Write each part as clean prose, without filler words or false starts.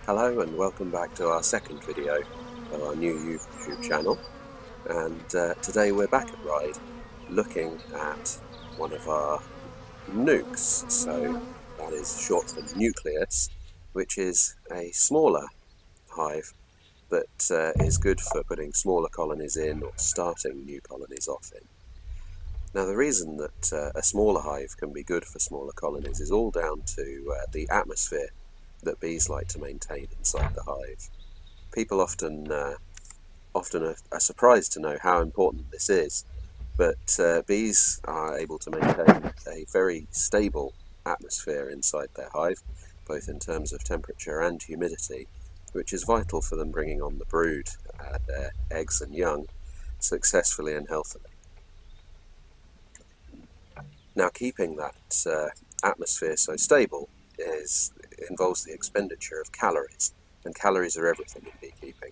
Hello and welcome back to our second video of our new YouTube channel, and today we're back at Ryde looking at one of our nukes. So that is short for nucleus, which is a smaller hive that is good for putting smaller colonies in or starting new colonies off in. Now the reason that a smaller hive can be good for smaller colonies is all down to the atmosphere that bees like to maintain inside the hive. People often are surprised to know how important this is, but bees are able to maintain a very stable atmosphere inside their hive, both in terms of temperature and humidity, which is vital for them bringing on the brood, their eggs and young, successfully and healthily. Now, keeping that atmosphere so stable involves the expenditure of calories, and calories are everything in beekeeping.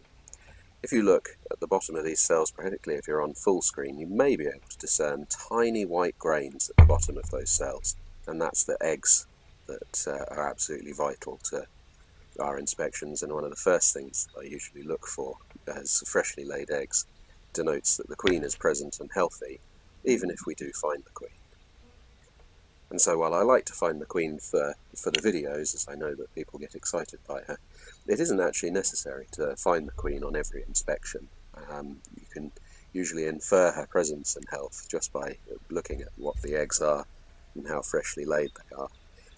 If you look at the bottom of these cells, particularly if you're on full screen, you may be able to discern tiny white grains at the bottom of those cells, and that's the eggs that are absolutely vital to our inspections, and one of the first things that I usually look for as freshly laid eggs denotes that the queen is present and healthy, even if we do find the queen. And so while I like to find the queen for the videos, as I know that people get excited by her, it isn't actually necessary to find the queen on every inspection. You can usually infer her presence and health just by looking at what the eggs are and how freshly laid they are,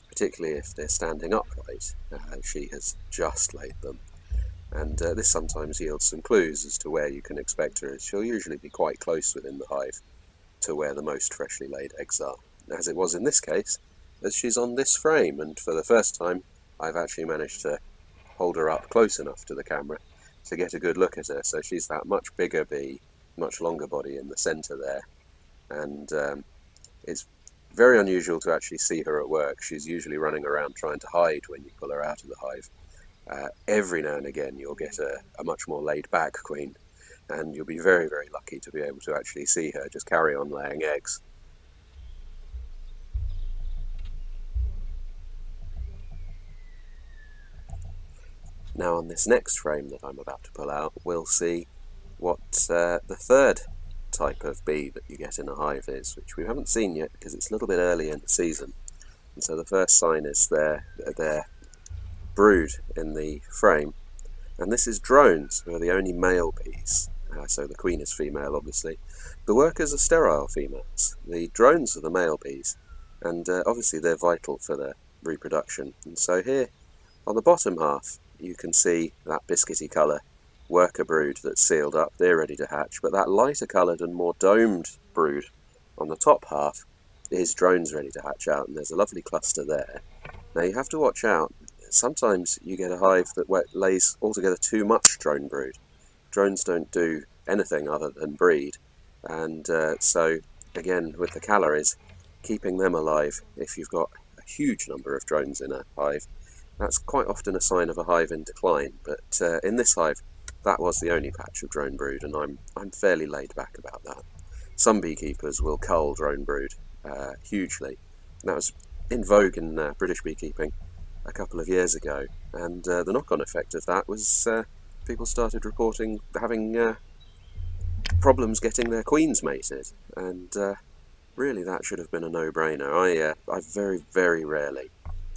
particularly if they're standing upright. She has just laid them. And this sometimes yields some clues as to where you can expect her, as she'll usually be quite close within the hive to where the most freshly laid eggs are, as it was in this case, as she's on this frame, and for the first time I've actually managed to hold her up close enough to the camera to get a good look at her. So she's that much bigger bee, much longer body in the centre there, and it's very unusual to actually see her at work. She's usually running around trying to hide when you pull her out of the hive. Every now and again you'll get a much more laid back queen, and you'll be very, very lucky to be able to actually see her just carry on laying eggs. Now on this next frame that I'm about to pull out, we'll see what the third type of bee that you get in a hive is, which we haven't seen yet because it's a little bit early in the season. And so the first sign is their brood in the frame. And this is drones, who are the only male bees. So the queen is female, obviously. The workers are sterile females. The drones are the male bees, and obviously they're vital for their reproduction. And so here on the bottom half you can see that biscuity colour worker brood that's sealed up. They're ready to hatch, but that lighter coloured and more domed brood on the top half is drones ready to hatch out, and there's a lovely cluster there. Now you have to watch out. Sometimes you get a hive that lays altogether too much drone brood. Drones don't do anything other than breed, and so again with the calories, keeping them alive, if you've got a huge number of drones in a hive, that's quite often a sign of a hive in decline. But in this hive, that was the only patch of drone brood, and I'm fairly laid back about that. Some beekeepers will cull drone brood hugely. That was in vogue in British beekeeping a couple of years ago, and the knock-on effect of that was people started reporting having problems getting their queens mated, and really that should have been a no-brainer. I very, very rarely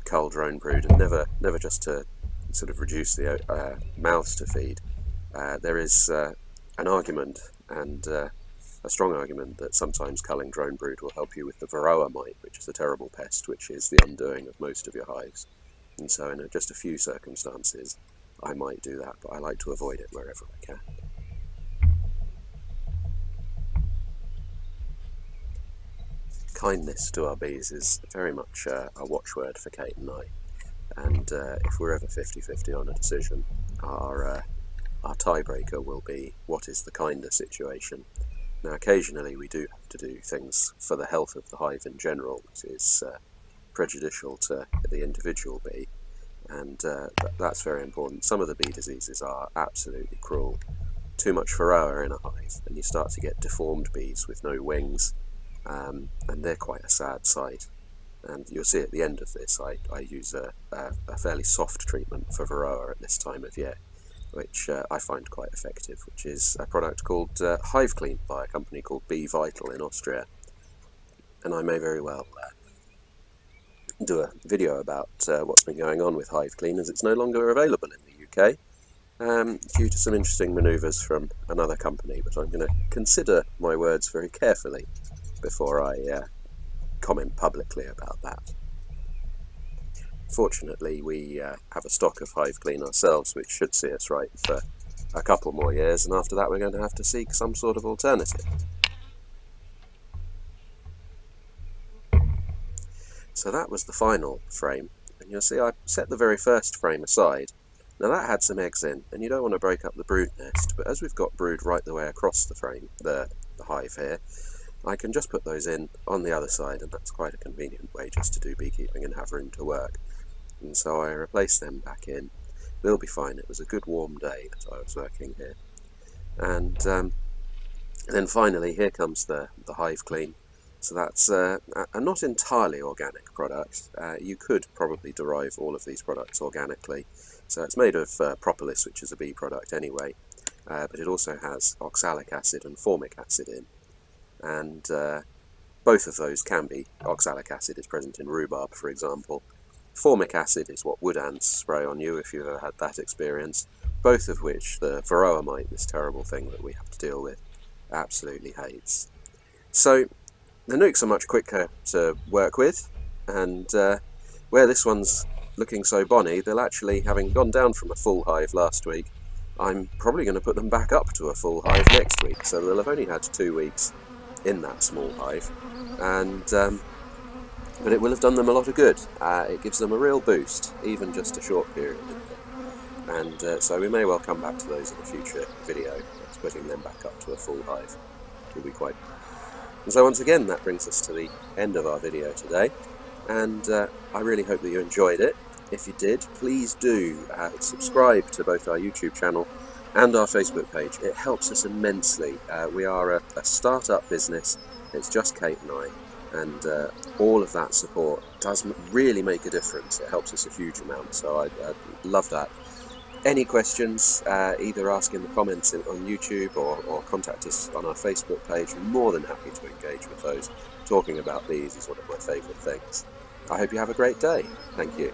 cull drone brood, and never just to sort of reduce the mouths to feed. There is an argument, and a strong argument, that sometimes culling drone brood will help you with the Varroa mite, which is a terrible pest which is the undoing of most of your hives. And so in just a few circumstances I might do that, but I like to avoid it wherever I can. Kindness to our bees is very much a watchword for Kate and I, and if we're ever 50-50 on a decision, our tiebreaker will be what is the kinder situation. Now occasionally we do have to do things for the health of the hive in general that is prejudicial to the individual bee, and that's very important. Some of the bee diseases are absolutely cruel. Too much Varroa in a hive and you start to get deformed bees with no wings, and they're quite a sad sight. And you'll see at the end of this I use a fairly soft treatment for Varroa at this time of year, which I find quite effective, which is a product called Hive Clean by a company called Bee Vital in Austria. And I may very well do a video about what's been going on with Hive Clean, as it's no longer available in the UK due to some interesting manoeuvres from another company, but I'm going to consider my words very carefully before I comment publicly about that. Fortunately, we have a stock of Hive Clean ourselves, which should see us right for a couple more years, and after that we're going to have to seek some sort of alternative. So that was the final frame, and you'll see I set the very first frame aside. Now that had some eggs in, and you don't want to break up the brood nest, but as we've got brood right the way across the frame, the hive here, I can just put those in on the other side, and that's quite a convenient way just to do beekeeping and have room to work. And so I replace them back in. They'll be fine. It was a good warm day that I was working here. And then finally here comes the Hive Clean. So that's a not entirely organic product. You could probably derive all of these products organically. So it's made of propolis, which is a bee product anyway, but it also has oxalic acid and formic acid in. And both of those can be. Oxalic acid is present in rhubarb, for example. Formic acid is what wood ants spray on you, if you've ever had that experience, both of which the Varroa mite, this terrible thing that we have to deal with, absolutely hates. So the nukes are much quicker to work with, and where this one's looking so bonny, they'll actually, having gone down from a full hive last week, I'm probably going to put them back up to a full hive next week, so they'll have only had 2 weeks in that small hive, and but it will have done them a lot of good. It gives them a real boost, even just a short period of them. And so we may well come back to those in a future video, putting them back up to a full hive. It will be quite. And so once again, that brings us to the end of our video today, and I really hope that you enjoyed it. If you did, please do subscribe to both our YouTube channel and our Facebook page. It helps us immensely. We are a start-up business. It's just Kate and I, and all of that support does really make a difference. It helps us a huge amount, so I'd love that. Any questions, either ask in the comments on YouTube or contact us on our Facebook page. We're more than happy to engage with those. Talking about bees is one of my favourite things. I hope you have a great day. Thank you.